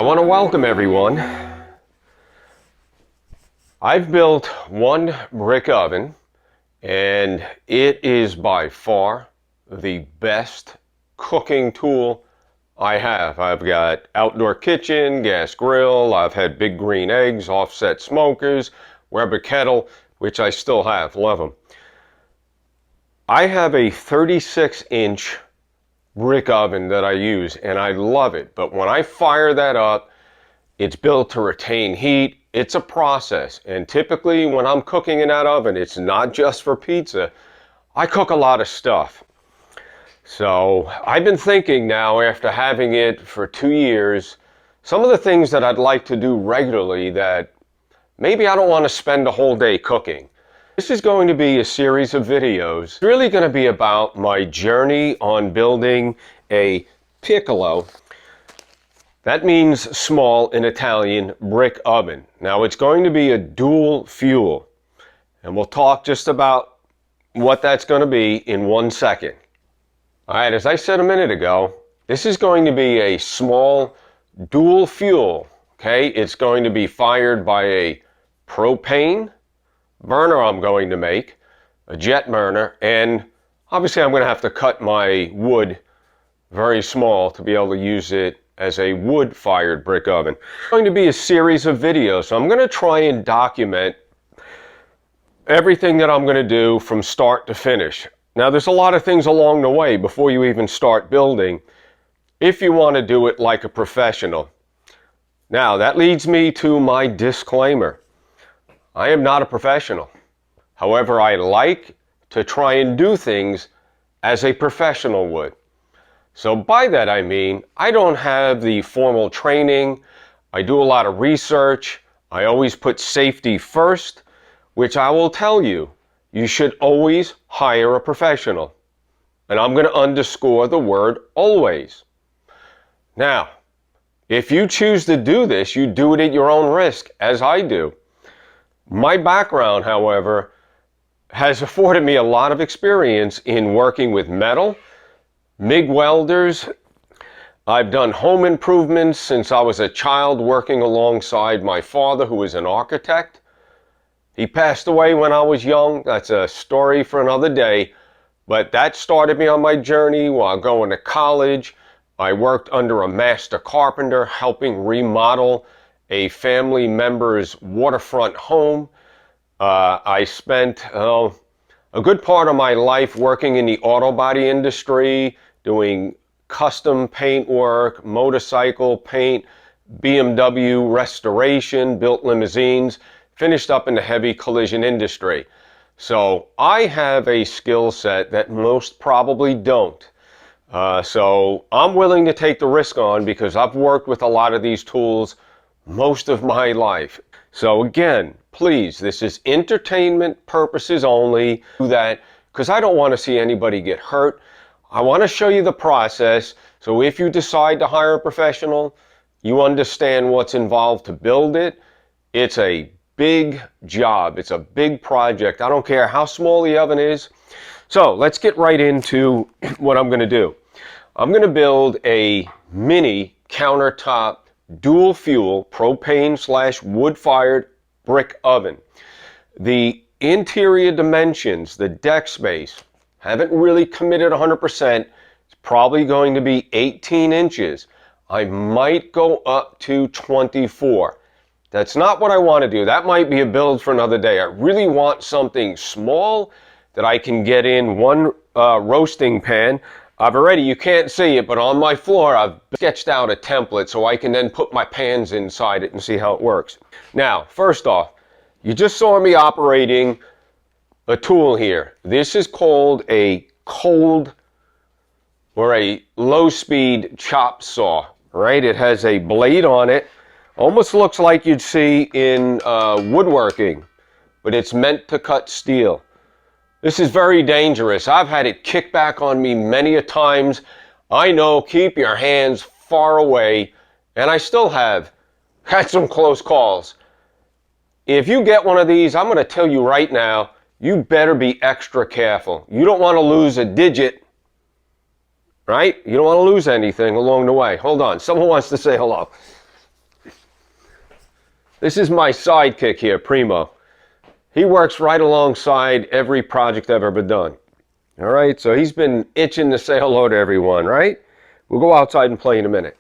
want to welcome everyone. I've built one brick oven, and it is by far the best cooking tool I have. I've got outdoor kitchen, gas grill, I've had big green eggs, offset smokers, Weber kettle, which I still have, love them. I have a 36-inch brick oven that I use, and I love it. But when I fire that up, it's built to retain heat. It's a process. And typically when I'm cooking in that oven, it's not just for pizza. I cook a lot of stuff. So I've been thinking now, after having it for 2 years, some of the things that I'd like to do regularly that maybe I don't want to spend a whole day cooking. This is going to be a series of videos. It's really going to be about my journey on building a piccolo. That means small in Italian brick oven. Now it's going to be a dual fuel, and we'll talk just about what that's going to be in 1 second. All right, as I said a minute ago, this is going to be a small dual fuel, okay? It's going to be fired by a propane burner I'm going to make, a jet burner, and obviously I'm going to have to cut my wood very small to be able to use it as a wood-fired brick oven. It's going to be a series of videos, so I'm going to try and document everything that I'm going to do from start to finish. Now there's a lot of things along the way before you even start building, if you want to do it like a professional. Now that leads me to my disclaimer. I am not a professional. However, I like to try and do things as a professional would. So by that I mean, I don't have the formal training. I do a lot of research. I always put safety first, which I will tell you, you should always hire a professional. And I'm going to underscore the word always. Now, if you choose to do this, you do it at your own risk, as I do. My background, however, has afforded me a lot of experience in working with metal, MIG welders. I've done home improvements since I was a child, working alongside my father, who was an architect. He passed away when I was young. That's a story for another day. But that started me on my journey while going to college. I worked under a master carpenter, helping remodel a family member's waterfront home. I spent a good part of my life working in the auto body industry, doing custom paint work, motorcycle paint, BMW restoration, built limousines, finished up in the heavy collision industry. So I have a skill set that most probably don't. So I'm willing to take the risk on because I've worked with a lot of these tools most of my life. So again, please, this is entertainment purposes only. Do that because I don't want to see anybody get hurt. I want to show you the process, so if you decide to hire a professional, you understand what's involved to build it. It's a big job. It's a big project. I don't care how small the oven is. So let's get right into what I'm going to do. I'm going to build a mini countertop dual fuel propane/wood-fired brick oven. The interior dimensions, the deck space, haven't really committed 100%. It's probably going to be 18 inches. I might go up to 24. That's not what I want to do. That might be a build for another day. I really want something small that I can get in one roasting pan. You can't see it, but on my floor I've sketched out a template so I can then put my pans inside it and see how it works. Now, first off, you just saw me operating a tool here. This is called a cold or a low-speed chop saw, right? It has a blade on it. Almost looks like you'd see in woodworking, but it's meant to cut steel. This is very dangerous. I've had it kick back on me many a times. I know, keep your hands far away, and I still have had some close calls. If you get one of these, I'm going to tell you right now, you better be extra careful. You don't want to lose a digit, right? You don't want to lose anything along the way. Hold on, someone wants to say hello. This is my sidekick here, Primo. He works right alongside every project I've ever done. All right, so he's been itching to say hello to everyone, right? We'll go outside and play in a minute.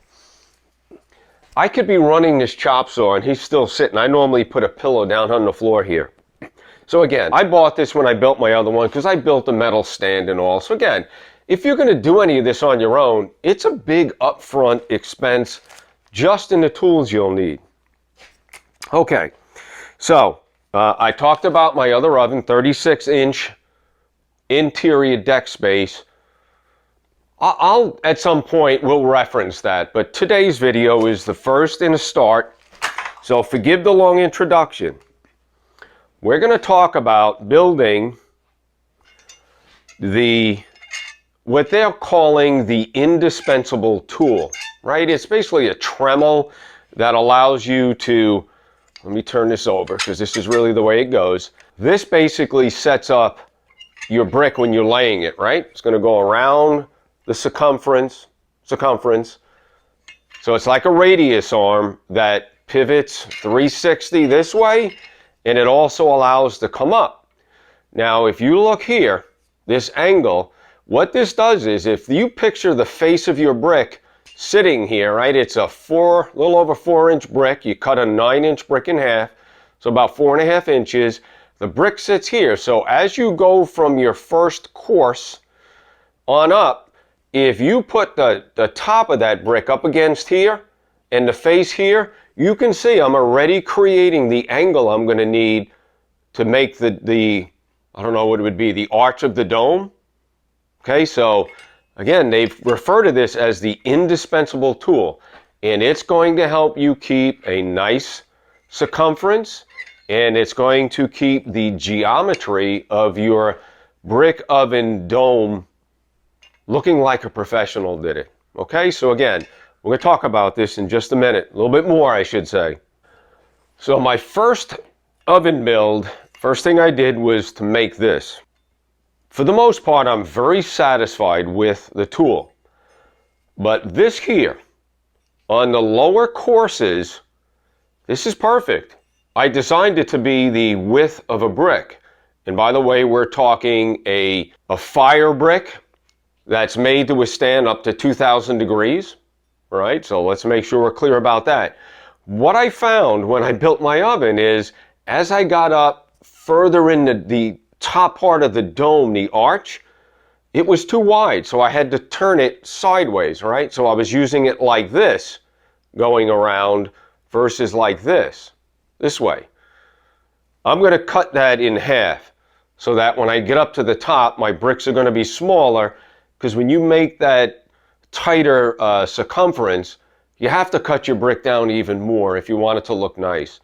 I could be running this chop saw and he's still sitting. I normally put a pillow down on the floor here. So again, I bought this when I built my other one because I built a metal stand and all. So again, if you're going to do any of this on your own, it's a big upfront expense just in the tools you'll need. Okay, so I talked about my other oven, 36-inch interior deck space. I'll at some point will reference that, but today's video is the first and a start, so forgive the long introduction. We're going to talk about building what they're calling the indispensable tool, right? It's basically a Trammel that allows you to, let me turn this over because this is really the way it goes. This basically sets up your brick when you're laying it, right? It's going to go around the circumference. So it's like a radius arm that pivots 360 this way, and it also allows to come up. Now, if you look here, this angle, what this does is if you picture the face of your brick sitting here, right? It's a little over 4-inch brick. You cut a 9-inch brick in half, so about 4.5 inches. The brick sits here. So as you go from your first course on up, if you put the top of that brick up against here and the face here, you can see I'm already creating the angle I'm going to need to make the I don't know what it would be, the arch of the dome. Okay, so again, they refer to this as the indispensable tool, and it's going to help you keep a nice circumference, and it's going to keep the geometry of your brick oven dome looking like a professional did it. Okay, so again, we're going to talk about this in just a minute, a little bit more, I should say. So my first oven build, first thing I did was to make this. For the most part, I'm very satisfied with the tool. But this here, on the lower courses, this is perfect. I designed it to be the width of a brick. And by the way, we're talking a fire brick that's made to withstand up to 2,000 degrees, right? So let's make sure we're clear about that. What I found when I built my oven is, as I got up further in the top part of the dome, the arch, it was too wide, so I had to turn it sideways, right? So I was using it like this, going around, versus like this way. I'm going to cut that in half so that when I get up to the top, my bricks are going to be smaller, because when you make that tighter circumference, you have to cut your brick down even more if you want it to look nice.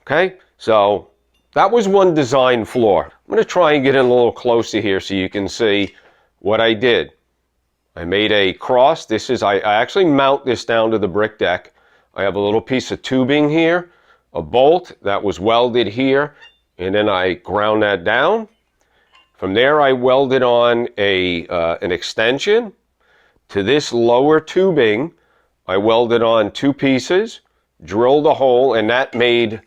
Okay, so that was one design flaw. I'm going to try and get in a little closer here so you can see what I did. I made a cross. This is, I actually mount this down to the brick deck. I have a little piece of tubing here, a bolt that was welded here, and then I ground that down. From there, I welded on an extension. To this lower tubing, I welded on 2 pieces, drilled a hole, and that made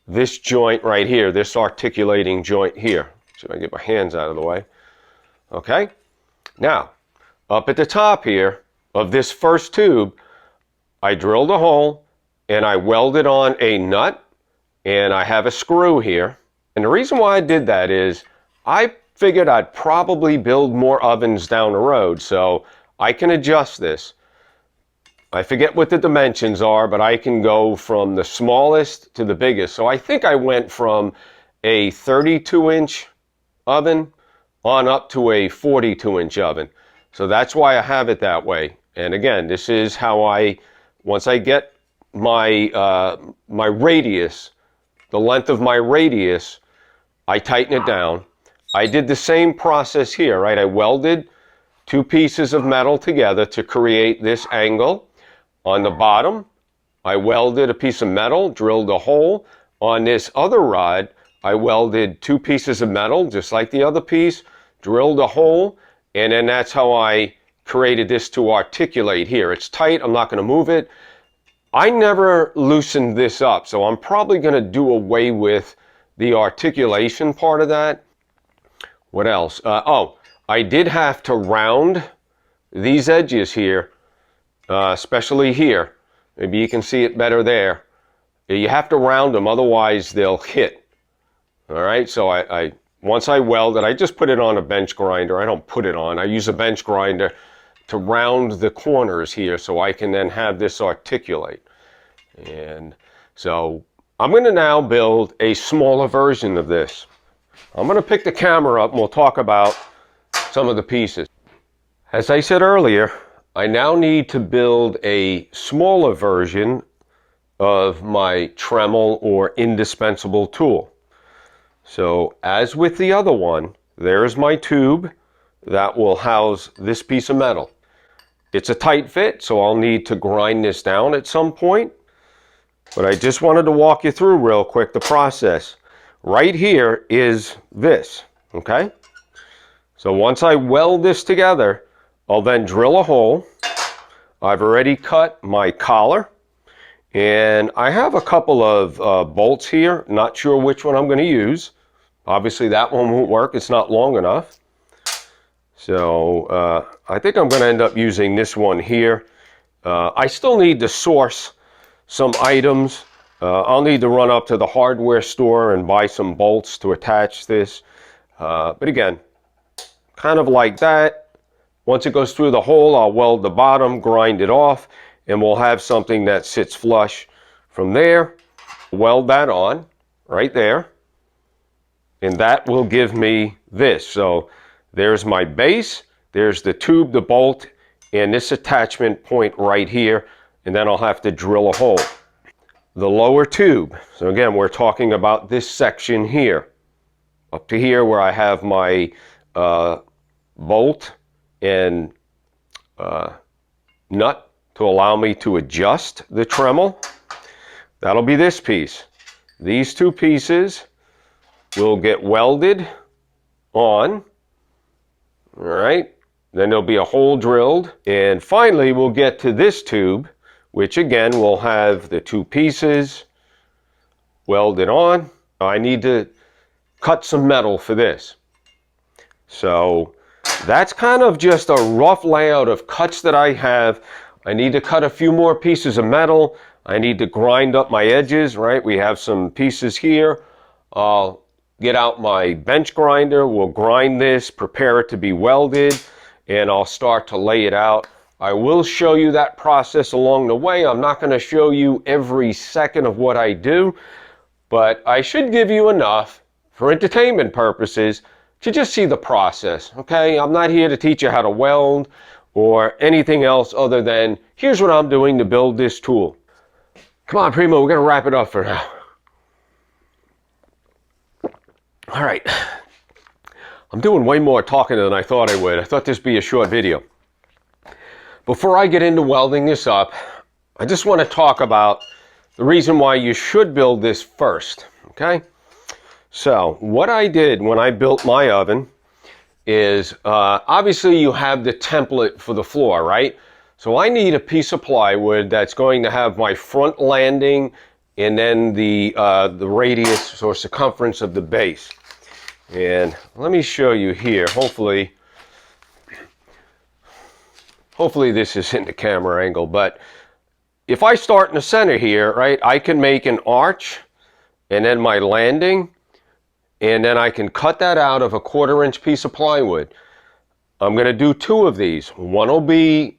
this joint right here, this articulating joint here. So I get my hands out of the way. Okay. Now, up at the top here of this first tube, I drilled a hole and I welded on a nut, and I have a screw here. And the reason why I did that is I figured I'd probably build more ovens down the road, so I can adjust this. I forget what the dimensions are, but I can go from the smallest to the biggest. So I think I went from a 32-inch oven on up to a 42-inch oven. So that's why I have it that way. And again, this is how once I get my my radius, the length of my radius, I tighten it down. I did the same process here, right? I welded 2 pieces of metal together to create this angle. On the bottom, I welded a piece of metal, drilled a hole. On this other rod, I welded 2 pieces of metal, just like the other piece, drilled a hole, and then that's how I created this to articulate here. It's tight, I'm not going to move it. I never loosened this up, so I'm probably going to do away with the articulation part of that. What else? Oh, I did have to round these edges here, especially here. Maybe you can see it better there. You have to round them, otherwise they'll hit. All right, so once I weld it, I just put it on a bench grinder. I don't put it on. I use a bench grinder to round the corners here so I can then have this articulate. And so I'm going to now build a smaller version of this. I'm going to pick the camera up and we'll talk about some of the pieces. As I said earlier, I now need to build a smaller version of my Trammel or Indispensable tool. So as with the other one, there's my tube that will house this piece of metal. It's a tight fit, so I'll need to grind this down at some point. But I just wanted to walk you through real quick the process. Right here is this, okay? So once I weld this together, I'll then drill a hole. I've already cut my collar. And I have a couple of bolts here, not sure which one I'm going to use. Obviously that one won't work, it's not long enough. So I think I'm going to end up using this one here. I still need to source some items. I'll need to run up to the hardware store and buy some bolts to attach this. But again, kind of like that. Once it goes through the hole, I'll weld the bottom, grind it off, and we'll have something that sits flush. From there, weld that on right there, and that will give me this. So there's my base, there's the tube, the bolt, and this attachment point right here, and then I'll have to drill a hole. The lower tube, so again, we're talking about this section here, up to here where I have my bolt and nut to allow me to adjust the Trammel. That'll be this piece. These two pieces will get welded on. All right, then there'll be a hole drilled, and finally we'll get to this tube, which again will have the two pieces welded on. I need to cut some metal for this. So that's kind of just a rough layout of cuts that I have. I need to cut a few more pieces of metal. I need to grind up my edges, right? We have some pieces here. I'll get out my bench grinder. We'll grind this, prepare it to be welded, and I'll start to lay it out. I will show you that process along the way. I'm not going to show you every second of what I do, but I should give you enough for entertainment purposes to just see the process, okay? I'm not here to teach you how to weld or anything else other than, here's what I'm doing to build this tool. Come on, Primo, we're going to wrap it up for now. All right. I'm doing way more talking than I thought I would. I thought this would be a short video. Before I get into welding this up, I just want to talk about the reason why you should build this first, okay? So, what I did when I built my oven is, obviously you have the template for the floor, right? So I need a piece of plywood that's going to have my front landing and then the radius or circumference of the base. And let me show you here. Hopefully this is in the camera angle, but if I start in the center here, right, I can make an arch and then my landing, and then I can cut that out of a 1/4 inch piece of plywood. I'm going to do two of these. One will be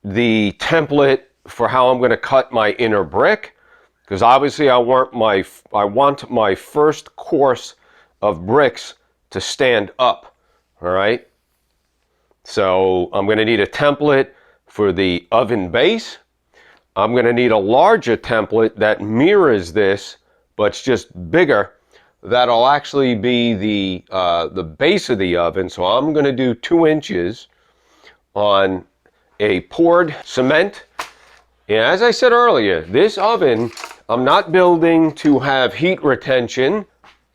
the template for how I'm going to cut my inner brick, because obviously I want my first course of bricks to stand up, all right? So I'm going to need a template for the oven base. I'm going to need a larger template that mirrors this, but it's just bigger. That'll actually be the base of the oven. So I'm going to do 2 inches on a poured cement. And as I said earlier, this oven, I'm not building to have heat retention.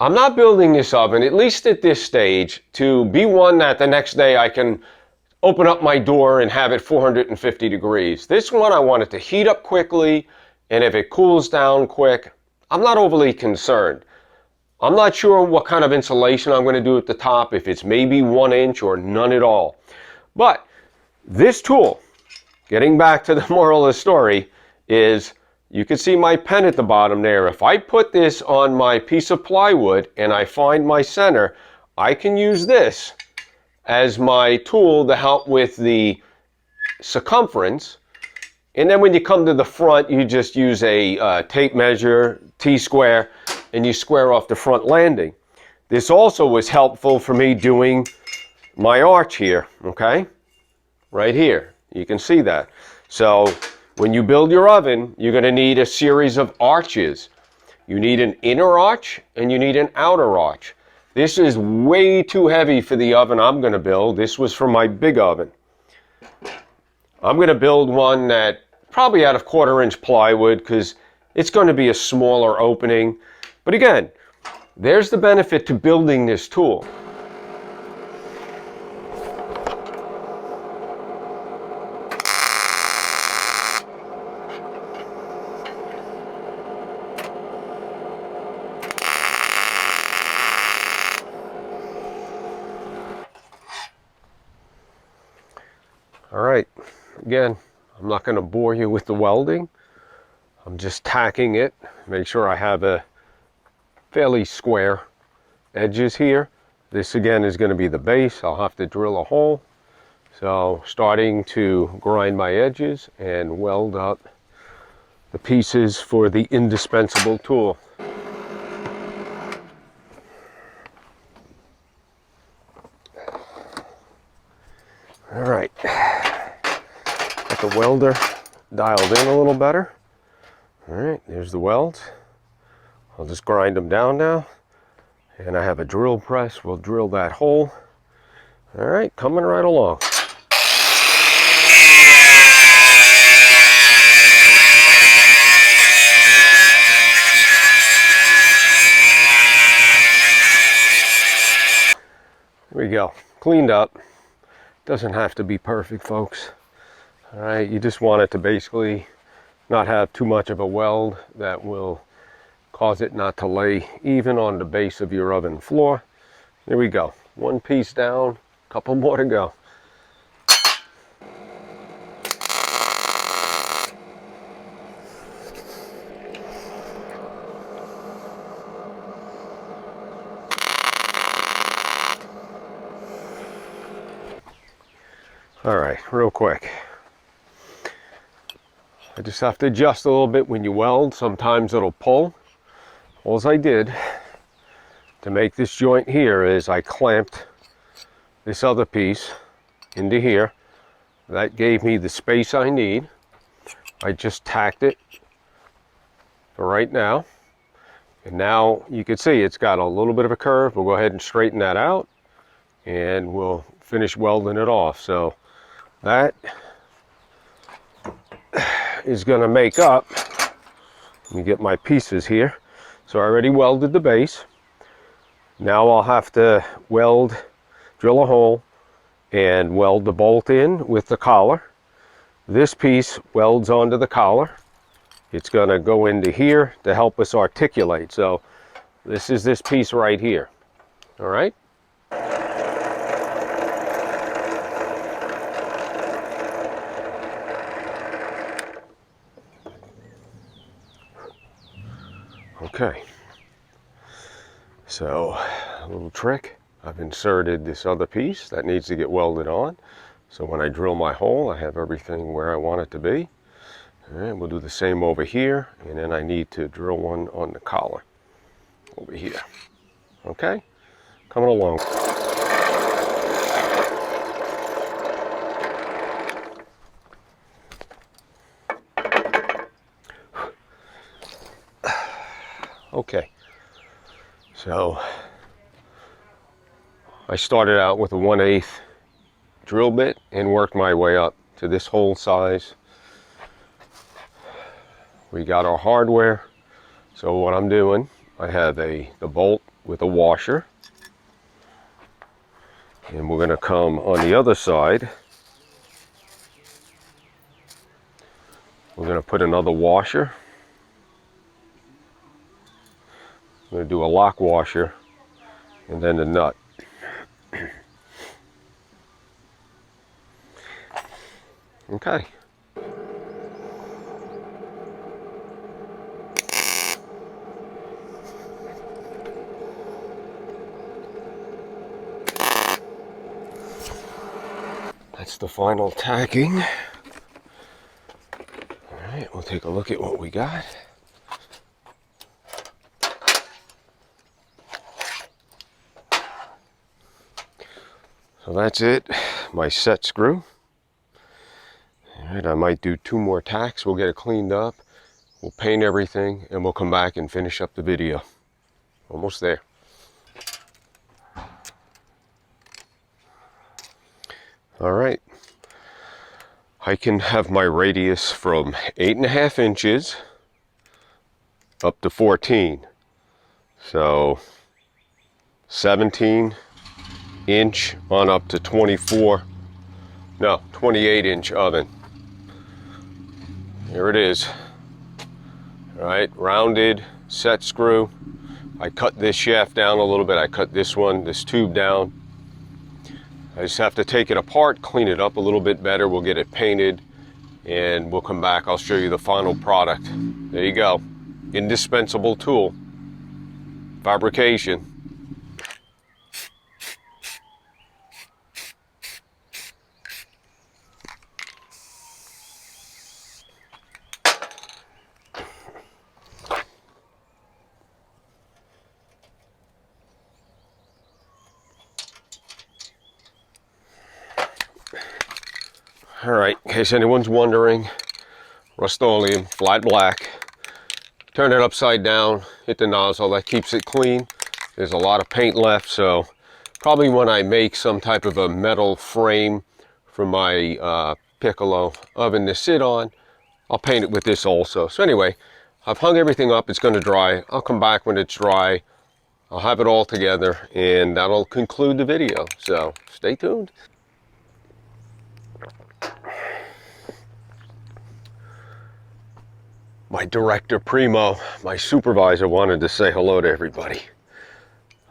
I'm not building this oven, at least at this stage, to be one that the next day I can open up my door and have it 450 degrees. This one I want it to heat up quickly, and if it cools down quick, I'm not overly concerned. I'm not sure what kind of insulation I'm going to do at the top, if it's maybe 1 inch or none at all. But this tool, getting back to the moral of the story, is you can see my pen at the bottom there. If I put this on my piece of plywood and I find my center, I can use this as my tool to help with the circumference. And then when you come to the front, you just use a tape measure, T-square, and you square off the front landing. This also was helpful for me doing my arch here, okay? Right here, you can see that. So when you build your oven, you're going to need a series of arches. You need an inner arch and you need an outer arch. This is way too heavy for the oven I'm going to build. This was for my big oven. I'm going to build one that probably out of 1/4 inch plywood, because it's going to be a smaller opening. But again, there's the benefit to building this tool. All right, again, I'm not going to bore you with the welding. I'm just tacking it. Make sure I have a fairly square edges here. This again is going to be the base. I'll have to drill a hole. So starting to grind my edges and weld up the pieces for the indispensable tool. All right, got the welder dialed in a little better. All right, there's the welds. I'll just grind them down now. And I have a drill press. We'll drill that hole. All right, coming right along. There we go, cleaned up. Doesn't have to be perfect, folks. All right, you just want it to basically not have too much of a weld that will cause it not to lay even on the base of your oven floor. There we go, one piece down, a couple more to go. All right, real quick. I just have to adjust a little bit when you weld. Sometimes it'll pull. All I did to make this joint here is I clamped this other piece into here. That gave me the space I need. I just tacked it for right now. And now you can see it's got a little bit of a curve. We'll go ahead and straighten that out and we'll finish welding it off. So that is going to make up, let me get my pieces here. So I already welded the base. Now I'll have to drill a hole and weld the bolt in with the collar. This piece welds onto the collar. It's going to go into here to help us articulate. So this is this piece right here. All right. Okay, so a little trick, I've inserted this other piece that needs to get welded on. So when I drill my hole, I have everything where I want it to be. And we'll do the same over here, and then I need to drill one on the collar over here. Okay, coming along. Okay, so I started out with a 1/8 drill bit and worked my way up to this hole size. We got our hardware. So what I'm doing, I have the bolt with a washer, and we're going to come on the other side. We're going to put another washer going to do a lock washer and then the nut. Okay. That's the final tacking. All right, we'll take a look at what we got. So that's it, my set screw. All right, I might do 2 more tacks. We'll get it cleaned up. We'll paint everything and we'll come back and finish up the video. Almost there. All right. I can have my radius from 8.5 inches up to 14. So 17 inch on up to 28 inch oven. Here it is. All right, rounded set screw. I cut this shaft down a little bit. I cut this tube down. I just have to take it apart, clean it up a little bit better. We'll get it painted and we'll come back. I'll show you the final product. There you go. Indispensable Tool Fabrication. All right, in case anyone's wondering, Rust-Oleum, flat black. Turn it upside down, hit the nozzle, that keeps it clean. There's a lot of paint left, so probably when I make some type of a metal frame for my piccolo oven to sit on, I'll paint it with this also. So anyway, I've hung everything up, it's gonna dry. I'll come back when it's dry. I'll have it all together and that'll conclude the video. So stay tuned. My director Primo, my supervisor, wanted to say hello to everybody.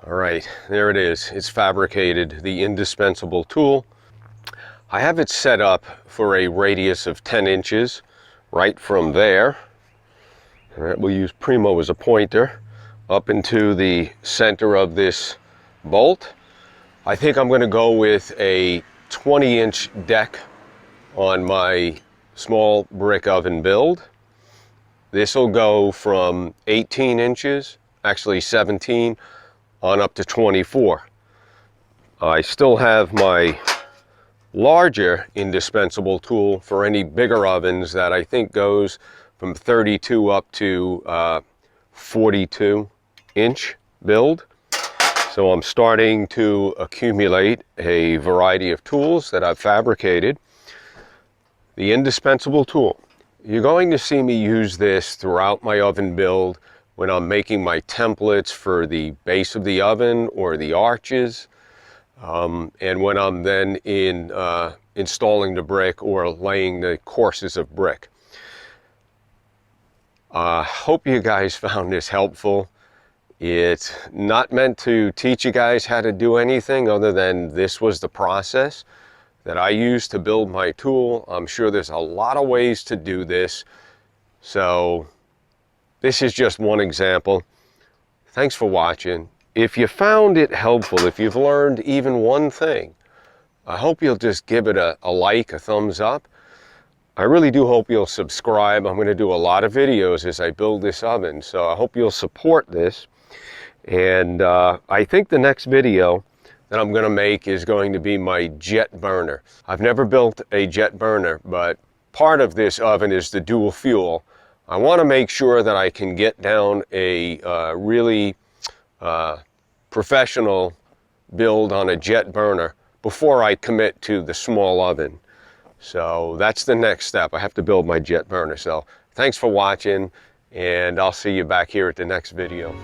All right, there it is. It's fabricated, the indispensable tool. I have it set up for a radius of 10 inches, right from there. All right, we'll use Primo as a pointer up into the center of this bolt. I think I'm going to go with a 20-inch deck on my small brick oven build. This will go from 18 inches, actually 17, on up to 24. I still have my larger indispensable tool for any bigger ovens that I think goes from 32 up to 42 inch build. So I'm starting to accumulate a variety of tools that I've fabricated. The indispensable tool. You're going to see me use this throughout my oven build when I'm making my templates for the base of the oven or the arches, and when I'm then installing the brick or laying the courses of brick. Hope you guys found this helpful. It's not meant to teach you guys how to do anything other than this was the process that I use to build my tool. I'm sure there's a lot of ways to do this. So this is just one example. Thanks for watching. If you found it helpful, if you've learned even one thing, I hope you'll just give it a like, a thumbs up. I really do hope you'll subscribe. I'm going to do a lot of videos as I build this oven, so I hope you'll support this. And I think the next video that I'm going to make is going to be my jet burner. I've never built a jet burner, but part of this oven is the dual fuel. I want to make sure that I can get down a really professional build on a jet burner before I commit to the small oven. So that's the next step. I have to build my jet burner. So thanks for watching, and I'll see you back here at the next video.